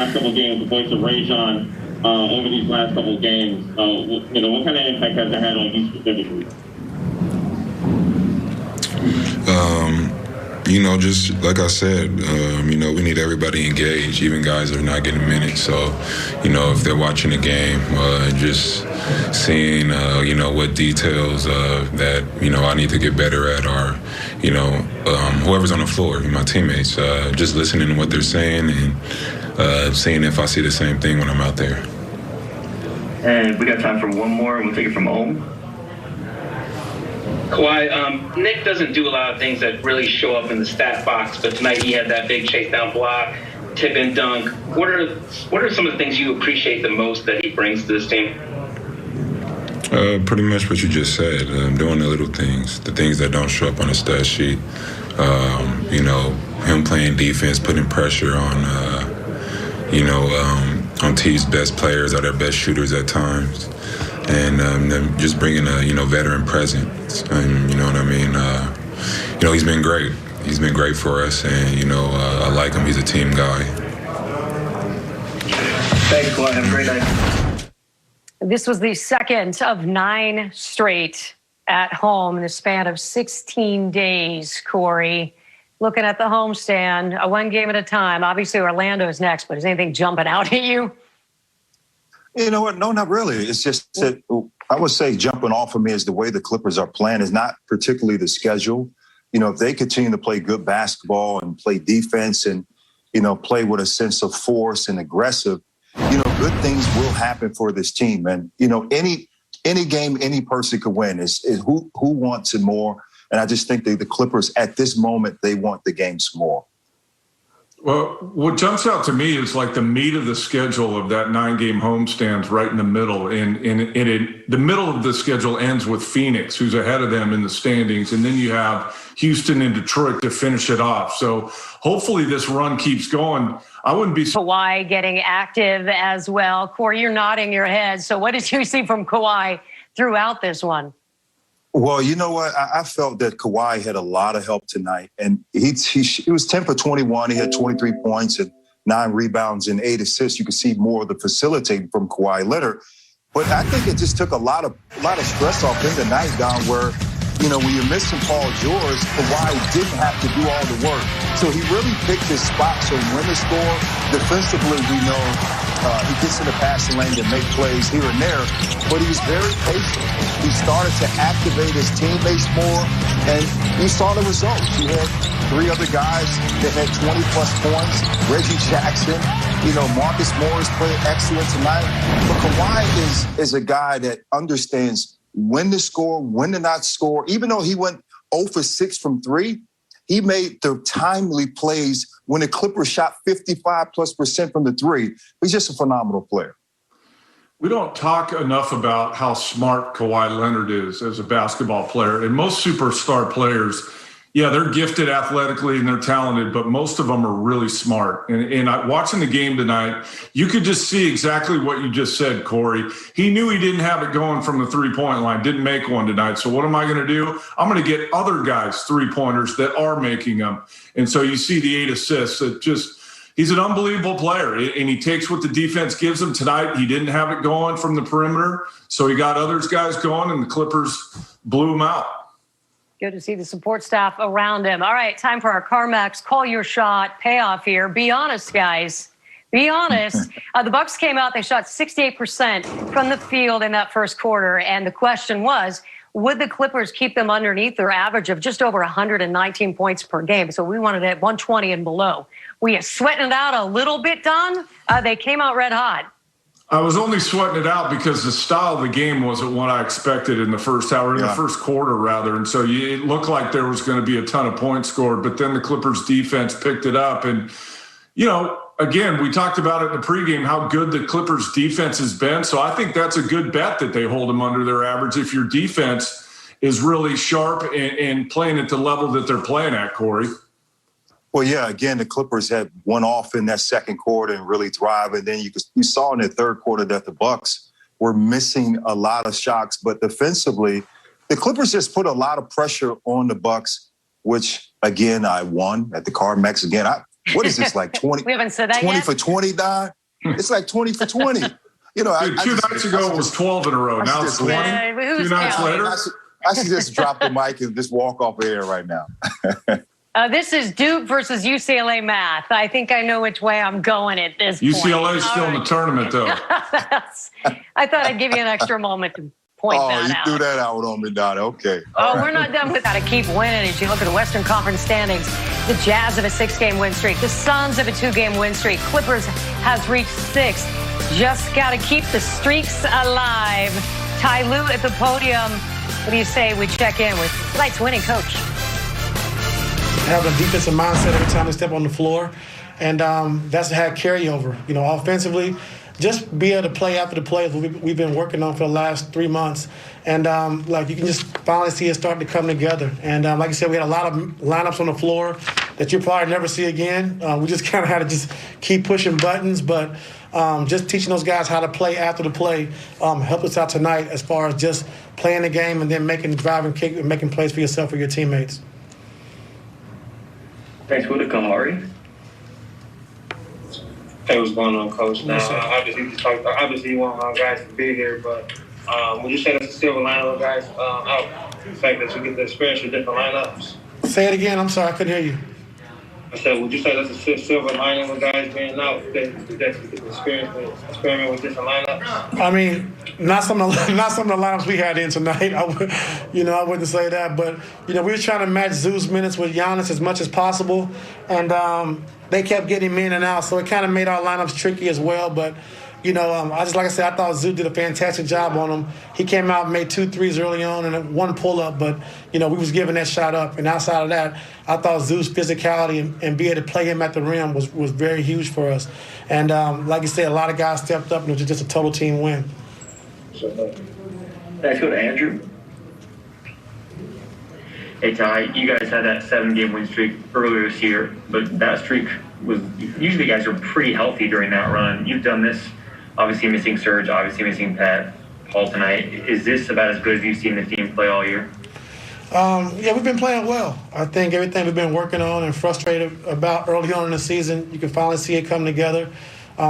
last couple of games, the voice of Rajon, over these last couple of games. What kind of impact has it had on you specifically? Just like I said, we need everybody engaged, even guys that are not getting minutes. So, if they're watching the game, just seeing, what details that, I need to get better at, or, whoever's on the floor, my teammates, just listening to what they're saying and seeing if I see the same thing when I'm out there. And we got time for one more, and we'll take it from home. Kawhi, Nick doesn't do a lot of things that really show up in the stat box, but tonight he had that big chase down block, tip and dunk. What are some of the things you appreciate the most that he brings to this team? Pretty much what you just said, doing the little things, the things that don't show up on the stat sheet. Him playing defense, putting pressure on, on T's best players or their best shooters at times. And then just bringing a, veteran presence. And, you know what I mean? He's been great. He's been great for us. And, I like him. He's a team guy. Thanks, Kawhi. Have a great night. This was the second of 9 straight at home in the span of 16 days, Corey. Looking at the homestand, one game at a time. Obviously, Orlando's next, but is anything jumping out at you? You know what? No, not really. It's just that I would say jumping off of me is the way the Clippers are playing is not particularly the schedule. If they continue to play good basketball and play defense and, play with a sense of force and aggressive, good things will happen for this team. And, any game, any person could win is who wants it more. And I just think the Clippers at this moment, they want the games more. Well, what jumps out to me is like the meat of the schedule of that 9-game homestands right in the middle. And the middle of the schedule ends with Phoenix, who's ahead of them in the standings. And then you have Houston and Detroit to finish it off. So hopefully this run keeps going. I wouldn't be... Kawhi getting active as well. Corey, you're nodding your head. So what did you see from Kawhi throughout this one? Well, you know what? I felt that Kawhi had a lot of help tonight. And he was 10 for 21. He had 23 points and 9 rebounds and 8 assists. You could see more of the facilitating from Kawhi Leonard. But I think it just took a lot of stress off in the night, Don, where, when you're missing Paul George, Kawhi didn't have to do all the work. So he really picked his spots on when to score. Defensively, we know he gets in the passing lane to make plays here and there, but he was very patient. He started to activate his teammates more, and you saw the results. He had 3 other guys that had 20-plus points. Reggie Jackson, Marcus Morris played excellent tonight. But Kawhi is a guy that understands when to score, when to not score. Even though he went 0 for 6 from 3, he made the timely plays when the Clippers shot 55+% from the 3. He's just a phenomenal player. We don't talk enough about how smart Kawhi Leonard is as a basketball player. And most superstar players, they're gifted athletically and they're talented, but most of them are really smart. And watching the game tonight, you could just see exactly what you just said, Corey. He knew he didn't have it going from the three-point line, didn't make one tonight. So what am I going to do? I'm going to get other guys three-pointers that are making them. And so you see the 8 assists. He's an unbelievable player, and he takes what the defense gives him tonight. He didn't have it going from the perimeter, so he got other guys going, and the Clippers blew him out. Good to see the support staff around him. All right, time for our CarMax Call Your Shot payoff here. Be honest, guys. Be honest. The Bucks came out. They shot 68% from the field in that first quarter, and the question was, would the Clippers keep them underneath their average of just over 119 points per game? So we wanted it at 120 and below. We are sweating it out a little bit, Don. They came out red hot. I was only sweating it out because the style of the game wasn't what I expected in the first hour, in the first quarter, rather. And so it looked like there was going to be a ton of points scored, but then the Clippers defense picked it up. And, again, we talked about it in the pregame, how good the Clippers defense has been. So I think that's a good bet that they hold them under their average if your defense is really sharp and playing at the level that they're playing at, Corey. Well, yeah, again, the Clippers had one off in that second quarter and really thrived. And then you saw in the third quarter that the Bucks were missing a lot of shots. But defensively, the Clippers just put a lot of pressure on the Bucks, which, again, I won at the CarMax. Again, What is this, like 20? We haven't said that 20 yet? for 20, Don? It's like 20 for 20. You know, Dude, two nights ago it was 12 in a row. Now it's 20. Who's 2 nights counting? later. I should just drop the mic and just walk off air right now. This is Duke versus UCLA math. I think I know which way I'm going at this point. UCLA is still in the tournament, though. I thought I'd give you an extra moment to point that you out. threw that out on me, Don. Okay. We're not done with that. To keep winning. As you look at the Western Conference standings, the Jazz have a 6-game win streak. The Suns have a 2-game win streak. Clippers has reached 6. Just got to keep the streaks alive. Ty Lue at the podium. What do you say we check in with tonight's winning coach? Having a defensive mindset every time they step on the floor, and that's had carryover. You know, offensively, just be able to play after the plays we've been working on for the last 3 months, and like you can just finally see it starting to come together. And like I said, we had a lot of lineups on the floor that you'll probably never see again. We just kind of had to just keep pushing buttons, but just teaching those guys how to play after the play helped us out tonight as far as just playing the game and then making drive and kick and making plays for yourself or your teammates. Thanks for the Kahari. Hey, what's going on, Coach? Now, obviously, you want our guys to be here, but would you say that's a silver lining, guys? The fact that you get to experience your different lineups. Say it again. I'm sorry, I couldn't hear you. I said, would you say that's a silver lining with guys being out? That you get to experiment with different lineups. I mean, not some of the lineups we had in tonight. I wouldn't say that, but we were trying to match Zoo's minutes with Giannis as much as possible, and they kept getting him in and out, so it kind of made our lineups tricky as well. But like I said, I thought Zoo did a fantastic job on him. He came out and made 2 threes early on and 1 pull-up, but, we was giving that shot up. And outside of that, I thought Zoo's physicality and being able to play him at the rim was very huge for us. And like you said, a lot of guys stepped up, and it was just a total team win. Let's go to Andrew. Hey, Ty, you guys had that 7-game win streak earlier this year, but that streak was usually guys are pretty healthy during that run. You've done this, obviously missing Serge, obviously missing Pat, Paul tonight. Is this about as good as you've seen the team play all year? Yeah, we've been playing well. I think everything we've been working on and frustrated about early on in the season, you can finally see it come together.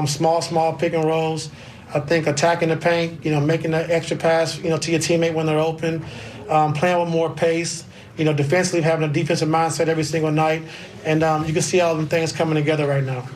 Small pick and rolls. I think attacking the paint, making that extra pass, to your teammate when they're open, playing with more pace. Defensively having a defensive mindset every single night, and you can see all them things coming together right now.